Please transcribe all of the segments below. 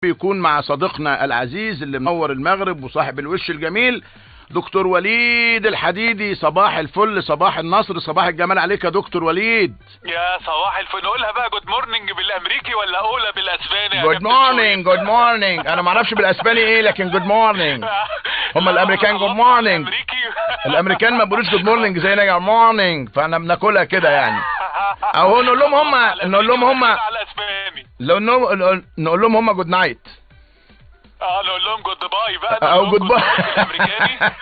بيكون مع صديقنا العزيز اللي منور المغرب وصاحب الوش الجميل دكتور وليد الحديدي. صباح الفل، صباح النصر، صباح الجمال عليك يا دكتور وليد. يا صباح الفل. نقولها بقى جود مورنينج بالامريكي ولا اقولها بالاسباني؟ جود مورنينج، جود مورنينج. انا ما اعرفش بالاسباني ايه، لكن جود مورنينج. هم الامريكان جود مورنينج، الامريكان ما بيقولوش جود مورنينج زينا يا مورنينج، فاحنا بناكلها كده يعني. او نقول لهم نقول لهم هم جود نايت. نقول لهم جود باي بقى، او جود باي بالامريكاني.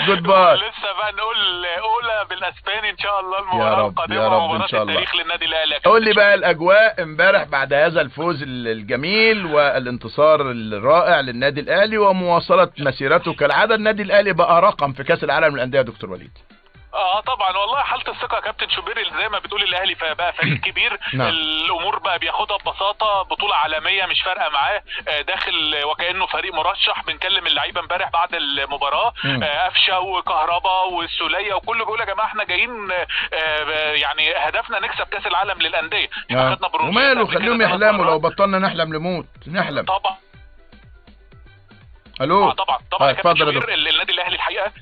جود باي. لسه بقى نقول اولى بالاسباني ان شاء الله. المباراه القادمه مباراه التاريخ للنادي الاهلي. قول لي بقى الاجواء امبارح بعد هذا الفوز الجميل والانتصار الرائع للنادي الاهلي ومواصله مسيرته كالعاده. النادي الاهلي بقى رقم في كاس العالم للانديه يا دكتور وليد. طبعا والله حاله الثقه يا كابتن شوبير زي ما بتقول الاهلي بقى فريق كبير. نعم. الامور بقى بياخدها ببساطه، بطوله عالميه مش فارقه معاه، داخل وكانه فريق مرشح. بنكلم اللعيبه امبارح بعد المباراه، قفشه وكهربا والسوليه وكله بيقول يا جماعه احنا جايين يعني هدفنا نكسب كاس العالم للانديه. خدنا وماله، خليهم يحلموا، لو بطلنا نحلم نموت. نحلم طبعا. الو طبعا اتفضل يا دكتور. النادي الاهلي الحقيقه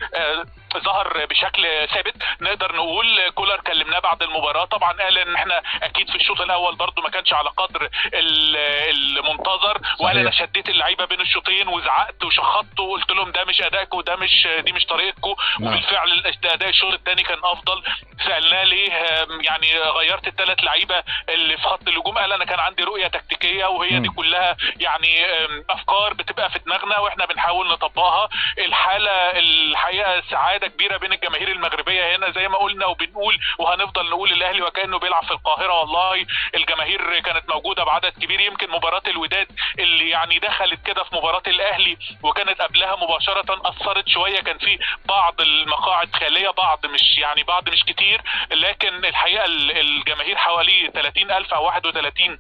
ظهر بشكل ثابت. نقدر نقول كولر كلمناه بعد المباراه، طبعا قال ان احنا اكيد في الشوط الاول برضو ما كانش على قدر المنتظر، وقال انا شديت اللعيبه بين الشوطين وزعقت وشخطت وقلت لهم ده مش ادائكم وده دي مش طريقتكم. وبالفعل اداء الشوط الثاني كان افضل. سالناه ليه يعني غيرت الثلاث لعيبه اللي في خط الهجوم، قال انا كان عندي رؤيه تكتيكيه وهي دي كلها يعني افكار بتبقى في دماغنا واحنا بنحاول نطبقها. الحاله الحقيقه سعاده كبيره بين الجماهير المغربيه هنا زي ما قلنا وبنقول وهنفضل نقول الاهلي وكانه بيلعب في القاهره. والله الجماهير كانت موجوده بعدد كبير. يمكن مباراه الوداد اللي يعني دخلت كده في مباراه الاهلي وكانت قبلها مباشره اثرت شويه، كان في بعض المقاعد خاليه، بعض مش كتير، لكن الحقيقه الجماهير حوالي 30,000 او 31,000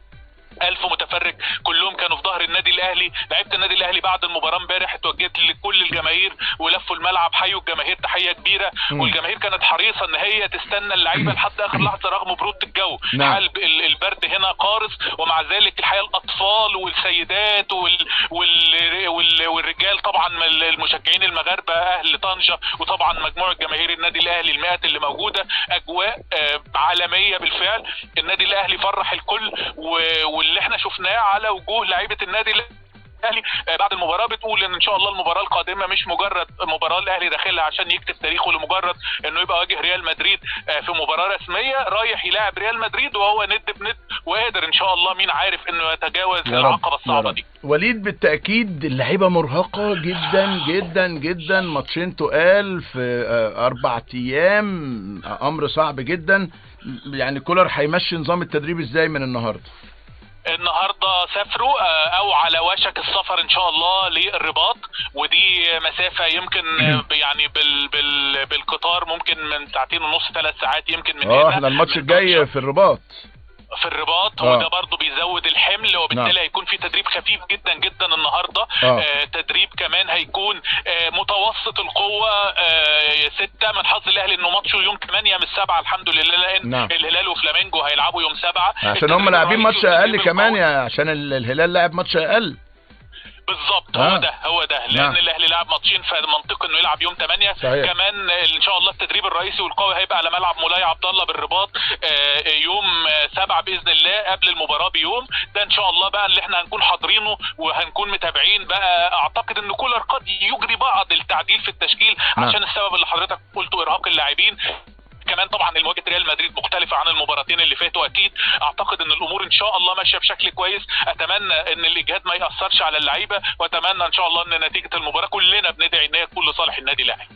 متفرج كلهم كانوا في ظهر النادي الاهلي. لعيبه النادي الاهلي بعد المباراه امبارح اتوجهت لكل الجماهير ولفوا الملعب حيوا الجماهير تحيه كبيره. والجماهير كانت حريصه ان هي تستنى اللعيبه لحد اخر لحظه رغم بروده الجو. حال البرد هنا قارس، ومع ذلك الحقيقه الاطفال والسيدات والرجال طبعا المشجعين المغاربه اهل طنجه وطبعا مجموعه جماهير النادي الاهلي المئات اللي موجوده، اجواء عالميه بالفعل. النادي الاهلي فرح الكل واللي احنا شفناه على وجوه لعيبه النادي الاهلي بعد المباراه بتقول ان شاء الله المباراه القادمه مش مجرد مباراه الاهلي داخلها عشان يكتب تاريخه لمجرد انه يبقى واجه ريال مدريد في مباراه رسميه، رايح يلاعب ريال مدريد وهو ند بند وقادر ان شاء الله مين عارف انه يتجاوز العقبه الصعبه دي. وليد بالتاكيد اللعيبه مرهقه جدا جدا جدا، ماتشين تقال في 4 ايام، امر صعب جدا. يعني كولر هيمشي نظام التدريب ازاي من النهارده؟ النهارده سافروا او على وشك السفر ان شاء الله للرباط، ودي مسافه يمكن يعني بالقطار ممكن من 2.5 3 ساعات يمكن من هنا. احنا الماتش الجاي في الرباط وده برضو بيزود الحمل، وبالتالي هيكون في تدريب خفيف جدا جدا النهارده. تدريب كمان هيكون متوسط القوه 6. من حظ الاهلي انه ماتشه يوم 8 من 7 الحمد لله، لان الهلال وفلامينجو هيلعبوا يوم 7 عشان هم لاعبين ماتش اقل كمان، عشان الهلال لاعب ماتش اقل بالظبط. هو ده لان الاهلي لعب ماتشين فمنطقي انه يلعب يوم 8. صحيح. كمان ان شاء الله التدريب الرئيسي والقوي هيبقى على ملعب مولاي عبد الله بالرباط يوم 7 باذن الله قبل المباراه بيوم. ده ان شاء الله بقى اللي احنا هنكون حاضرينه وهنكون متابعين بقى. اعتقد ان كولر قد يجري بعض التعديل في التشكيل عشان السبب اللي حضرتك قلته، ارهاق اللاعبين. كمان طبعا المواجهه ريال مدريد مختلفه عن المباراتين اللي فاتوا اكيد. اعتقد ان الامور ان شاء الله ماشيه بشكل كويس. اتمنى ان الاجهاد ما ياثرش على اللعيبه، واتمنى ان شاء الله ان نتيجه المباراه كلنا بندعي ان هي تكون لصالح النادي الاهلي.